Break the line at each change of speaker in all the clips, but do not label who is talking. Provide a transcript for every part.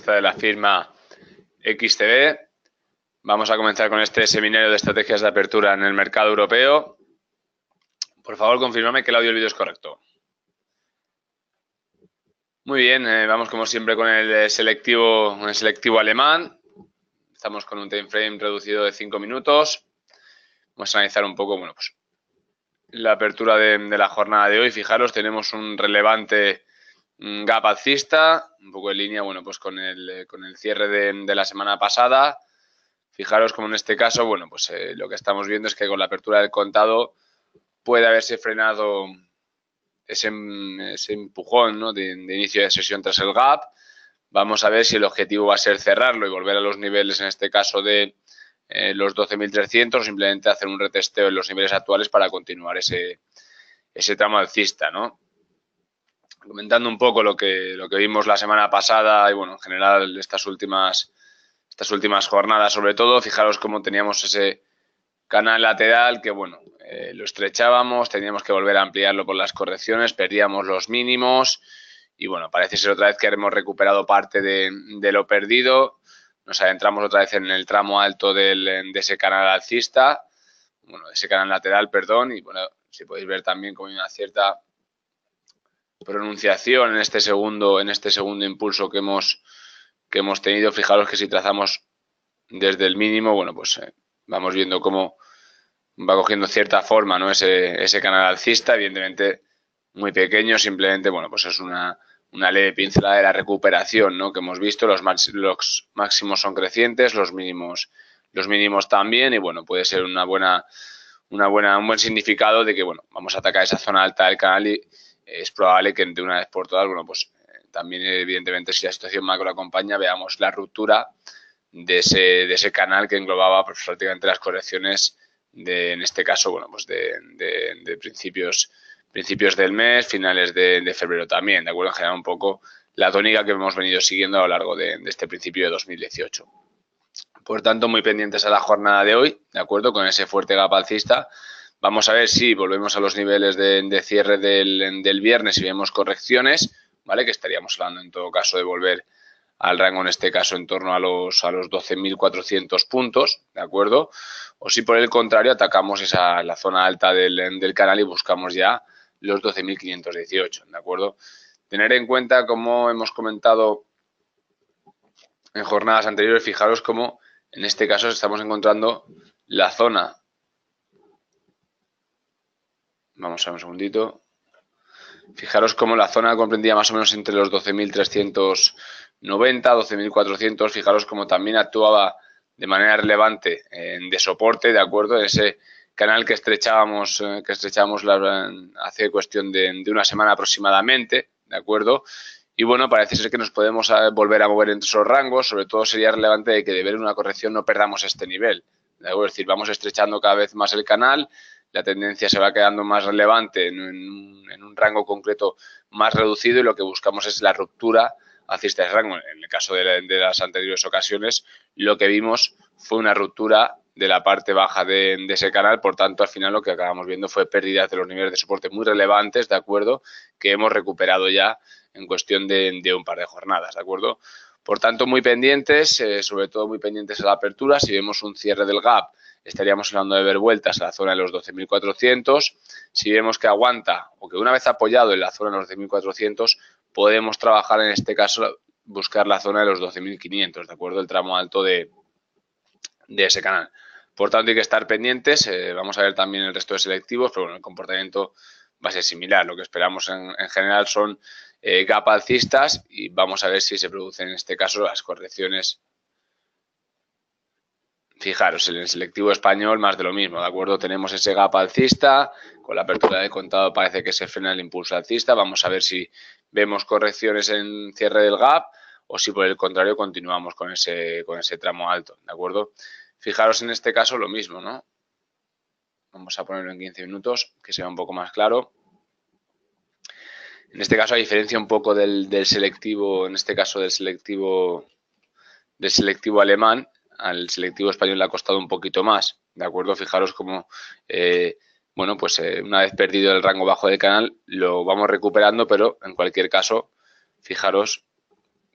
de la firma XTB. Vamos a comenzar con este seminario de estrategias de apertura en el mercado europeo. Por favor, confirmadme que el audio y el vídeo es correcto. Muy bien, vamos como siempre con el selectivo alemán. Estamos con un time frame reducido de 5 minutos. Vamos a analizar un poco, bueno, pues la apertura de la jornada de hoy. Fijaros, tenemos un relevante gap alcista, un poco en línea, bueno, pues con el cierre de la semana pasada. Fijaros como en este caso, bueno, pues lo que estamos viendo es que con la apertura del contado puede haberse frenado ese empujón, ¿no?, de inicio de sesión tras el gap. Vamos a ver si el objetivo va a ser cerrarlo y volver a los niveles, en este caso de los 12.300, o simplemente hacer un retesteo en los niveles actuales para continuar ese tramo alcista, ¿no? Comentando un poco lo que vimos la semana pasada y, bueno, en general estas últimas jornadas, sobre todo, fijaros cómo teníamos ese canal lateral que, bueno, lo estrechábamos, teníamos que volver a ampliarlo por las correcciones, perdíamos los mínimos y, bueno, parece ser otra vez que hemos recuperado parte de lo perdido. Nos adentramos otra vez en el tramo alto de ese canal alcista, bueno, de ese canal lateral, perdón, y, bueno, si podéis ver también como hay una cierta pronunciación en este segundo impulso que hemos tenido. Fijaros que si trazamos desde el mínimo, bueno, pues vamos viendo cómo va cogiendo cierta forma, ¿no?, ese canal alcista, evidentemente muy pequeño, simplemente, bueno, pues es una leve pincelada de la recuperación, ¿no?, que hemos visto. Los máximos son crecientes, los mínimos también, y, bueno, puede ser un buen significado de que, bueno, vamos a atacar esa zona alta del canal y es probable que de una vez por todas, bueno, pues también, evidentemente, si la situación macro acompaña, veamos la ruptura de ese canal que englobaba, pues, prácticamente las correcciones en este caso, bueno, pues de principios del mes, finales de febrero también, ¿de acuerdo? En general, un poco la tónica que hemos venido siguiendo a lo largo de este principio de 2018. Por tanto, muy pendientes a la jornada de hoy, ¿de acuerdo? Con ese fuerte gap alcista. Vamos a ver si volvemos a los niveles de cierre del viernes y vemos correcciones, ¿vale? Que estaríamos hablando en todo caso de volver al rango, en este caso, en torno a los 12.400 puntos, ¿de acuerdo? O si por el contrario atacamos la zona alta del canal y buscamos ya los 12.518, ¿de acuerdo? Tener en cuenta, como hemos comentado en jornadas anteriores, fijaros cómo en este caso estamos encontrando la zona. Vamos a ver un segundito. Fijaros cómo la zona comprendía más o menos entre los 12.390, 12.400. Fijaros cómo también actuaba de manera relevante de soporte, ¿de acuerdo? Ese canal que estrechábamos hace cuestión de una semana aproximadamente, ¿de acuerdo? Y, bueno, parece ser que nos podemos volver a mover entre esos rangos. Sobre todo sería relevante de que, de ver una corrección, no perdamos este nivel, ¿de acuerdo? Es decir, vamos estrechando cada vez más el canal, la tendencia se va quedando más relevante en un rango concreto más reducido, y lo que buscamos es la ruptura hacia este rango. En el caso de las anteriores ocasiones, lo que vimos fue una ruptura de la parte baja de ese canal. Por tanto, al final lo que acabamos viendo fue pérdidas de los niveles de soporte muy relevantes, ¿de acuerdo?, que hemos recuperado ya en cuestión de un par de jornadas, ¿de acuerdo? Por tanto, muy pendientes, sobre todo muy pendientes a la apertura. Si vemos un cierre del gap, estaríamos hablando de ver vueltas a la zona de los 12.400. Si vemos que aguanta, o que una vez apoyado en la zona de los 12.400, podemos trabajar, en este caso, buscar la zona de los 12.500, ¿de acuerdo?, el tramo alto de ese canal. Por tanto, hay que estar pendientes. Vamos a ver también el resto de selectivos, pero, bueno, el comportamiento va a ser similar. Lo que esperamos en general son gap alcistas, y vamos a ver si se producen, en este caso, las correcciones. Fijaros, en el selectivo español más de lo mismo, ¿de acuerdo? Tenemos ese gap alcista, con la apertura de contado parece que se frena el impulso alcista. Vamos a ver si vemos correcciones en cierre del gap o si, por el contrario, continuamos con ese tramo alto, ¿de acuerdo? Fijaros en este caso lo mismo, ¿no? Vamos a ponerlo en 15 minutos, que sea un poco más claro. En este caso, a diferencia un poco del selectivo, en este caso del selectivo alemán, al selectivo español le ha costado un poquito más, ¿de acuerdo? Fijaros cómo, bueno, pues una vez perdido el rango bajo del canal, lo vamos recuperando, pero en cualquier caso, fijaros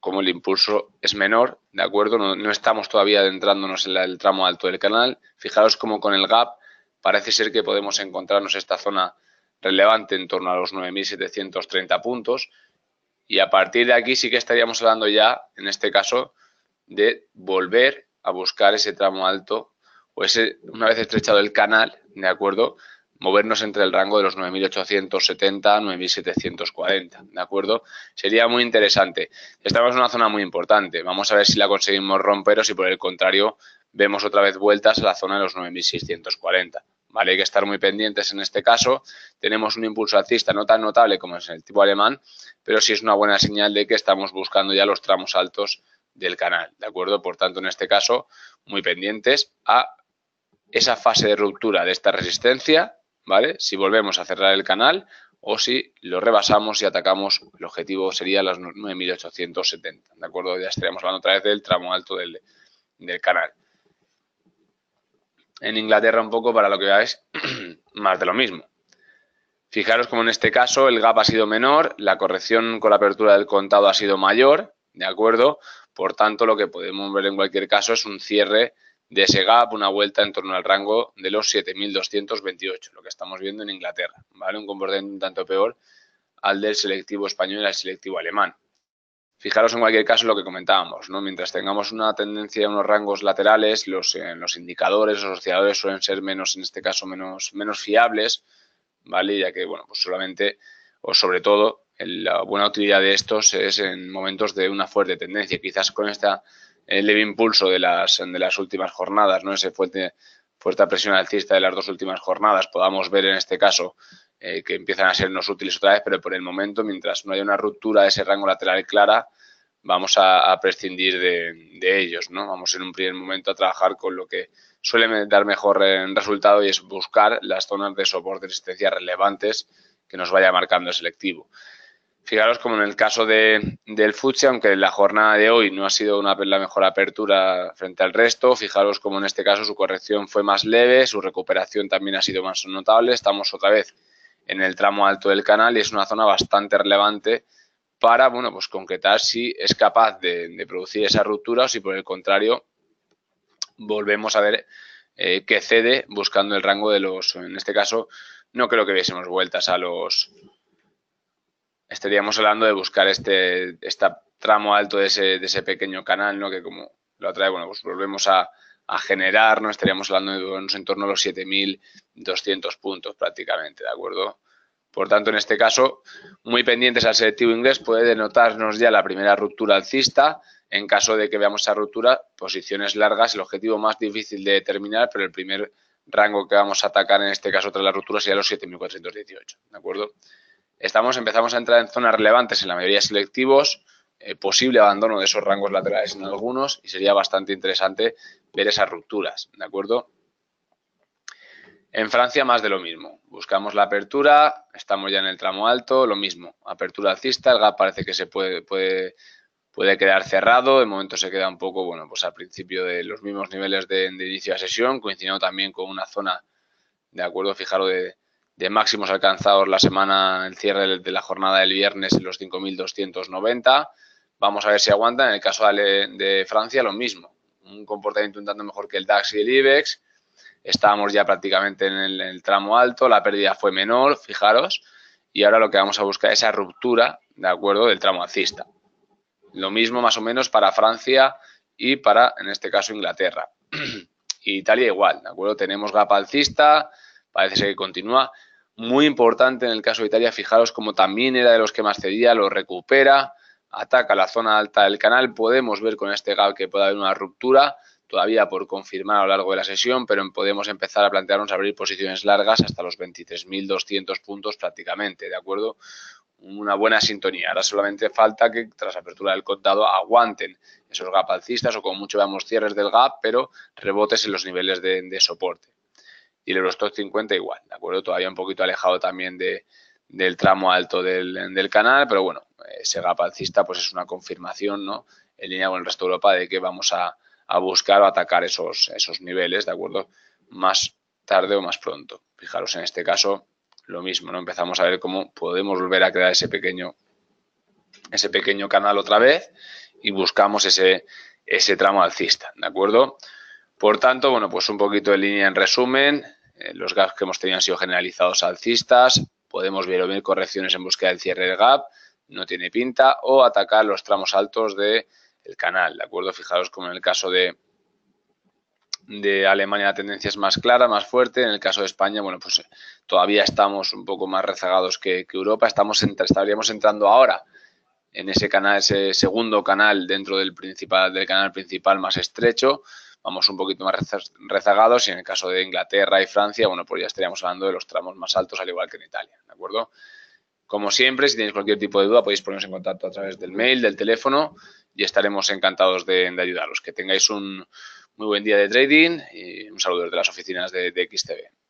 como el impulso es menor, ¿de acuerdo? No estamos todavía adentrándonos en el tramo alto del canal. Fijaros como con el gap parece ser que podemos encontrarnos esta zona relevante en torno a los 9.730 puntos y a partir de aquí sí que estaríamos hablando ya, en este caso, de volver a buscar ese tramo alto o una vez estrechado el canal, ¿de acuerdo?, movernos entre el rango de los 9.870 a 9.740, ¿de acuerdo? Sería muy interesante. Estamos en una zona muy importante. Vamos a ver si la conseguimos romper o si por el contrario vemos otra vez vueltas a la zona de los 9.640. ¿Vale? Hay que estar muy pendientes en este caso. Tenemos un impulso alcista no tan notable como es en el tipo alemán, pero sí es una buena señal de que estamos buscando ya los tramos altos del canal, ¿de acuerdo? Por tanto, en este caso, muy pendientes a esa fase de ruptura de esta resistencia, ¿vale? Si volvemos a cerrar el canal o si lo rebasamos y atacamos, el objetivo sería los 9.870, ¿de acuerdo? Ya estaríamos hablando otra vez del tramo alto del canal. En Inglaterra un poco para lo que veáis, más de lo mismo. Fijaros como en este caso el gap ha sido menor, la corrección con la apertura del contado ha sido mayor, ¿de acuerdo? Por tanto, lo que podemos ver en cualquier caso es un cierre de ese gap, una vuelta en torno al rango de los 7.228, lo que estamos viendo en Inglaterra, ¿vale? Un comportamiento un tanto peor al del selectivo español y al selectivo alemán. Fijaros en cualquier caso lo que comentábamos, ¿no? Mientras tengamos una tendencia a unos rangos laterales, los indicadores, los osciladores suelen ser menos, en este caso, menos fiables, ¿vale? Ya que, bueno, pues solamente o sobre todo la buena utilidad de estos es en momentos de una fuerte tendencia. Quizás con esta leve impulso de las últimas jornadas, ¿no? Ese fuerte presión alcista de las dos últimas jornadas, podamos ver en este caso que empiezan a sernos útiles otra vez, pero por el momento, mientras no haya una ruptura de ese rango lateral clara, vamos a prescindir de ellos, ¿no? Vamos en un primer momento a trabajar con lo que suele dar mejor resultado y es buscar las zonas de soporte y resistencia relevantes que nos vaya marcando el selectivo. Fijaros como en el caso del FTSE, aunque la jornada de hoy no ha sido la mejor apertura frente al resto, fijaros como en este caso su corrección fue más leve, su recuperación también ha sido más notable, estamos otra vez en el tramo alto del canal y es una zona bastante relevante para, bueno, pues concretar si es capaz de producir esa ruptura o si por el contrario volvemos a ver que cede buscando el rango de los, en este caso, no creo que viésemos vueltas a los, estaríamos hablando de buscar este tramo alto de ese pequeño canal, ¿no? Que como lo atrae, bueno, pues volvemos a generar, ¿no? Estaríamos hablando de unos en torno a los 7.200 puntos prácticamente, ¿de acuerdo? Por tanto, en este caso, muy pendientes al selectivo inglés, puede denotarnos ya la primera ruptura alcista. En caso de que veamos esa ruptura, posiciones largas, el objetivo más difícil de determinar, pero el primer rango que vamos a atacar en este caso tras la ruptura sería los 7.418, ¿de acuerdo? Empezamos a entrar en zonas relevantes en la mayoría de selectivos, posible abandono de esos rangos laterales en algunos y sería bastante interesante ver esas rupturas, ¿de acuerdo? En Francia más de lo mismo, buscamos la apertura, estamos ya en el tramo alto, lo mismo, apertura alcista, el gap parece que se puede quedar cerrado, de momento se queda un poco, bueno, pues al principio de los mismos niveles de inicio de sesión, coincidiendo también con una zona, de acuerdo, fijaros, de máximos alcanzados la semana, el cierre de la jornada del viernes en los 5.290. Vamos a ver si aguanta. En el caso de Francia, lo mismo. Un comportamiento un tanto mejor que el DAX y el IBEX. Estábamos ya prácticamente en el tramo alto, la pérdida fue menor, fijaros. Y ahora lo que vamos a buscar es esa ruptura, ¿de acuerdo?, del tramo alcista. Lo mismo más o menos para Francia y para, en este caso, Inglaterra. Y Italia igual, ¿de acuerdo? Tenemos gap alcista, parece ser que continúa. Muy importante en el caso de Italia, fijaros como también era de los que más cedía, lo recupera, ataca la zona alta del canal. Podemos ver con este gap que puede haber una ruptura, todavía por confirmar a lo largo de la sesión, pero podemos empezar a plantearnos abrir posiciones largas hasta los 23.200 puntos prácticamente, ¿de acuerdo? Una buena sintonía. Ahora solamente falta que tras apertura del contado aguanten esos gap alcistas o como mucho veamos cierres del gap, pero rebotes en los niveles de soporte. Y el Eurostoxx 50 igual, ¿de acuerdo? Todavía un poquito alejado también del tramo alto del canal, pero bueno, ese gap alcista pues es una confirmación, ¿no?, en línea con el resto de Europa de que vamos a buscar o atacar esos niveles, ¿de acuerdo?, más tarde o más pronto. Fijaros, en este caso lo mismo, ¿no? Empezamos a ver cómo podemos volver a crear ese pequeño canal otra vez y buscamos ese tramo alcista, ¿de acuerdo? Por tanto, bueno, pues un poquito de línea en resumen. Los gaps que hemos tenido han sido generalizados alcistas. Podemos ver correcciones en búsqueda del cierre del gap, no tiene pinta, o atacar los tramos altos del canal, ¿de acuerdo? Fijaros como en el caso de Alemania la tendencia es más clara, más fuerte. En el caso de España, bueno, pues todavía estamos un poco más rezagados que Europa. Estaríamos entrando ahora en ese canal, ese segundo canal dentro del canal principal más estrecho. Vamos un poquito más rezagados, y en el caso de Inglaterra y Francia, bueno, pues ya estaríamos hablando de los tramos más altos, al igual que en Italia, ¿de acuerdo? Como siempre, si tenéis cualquier tipo de duda, podéis poneros en contacto a través del mail, del teléfono, y estaremos encantados de ayudaros. Que tengáis un muy buen día de trading y un saludo desde las oficinas de XTB.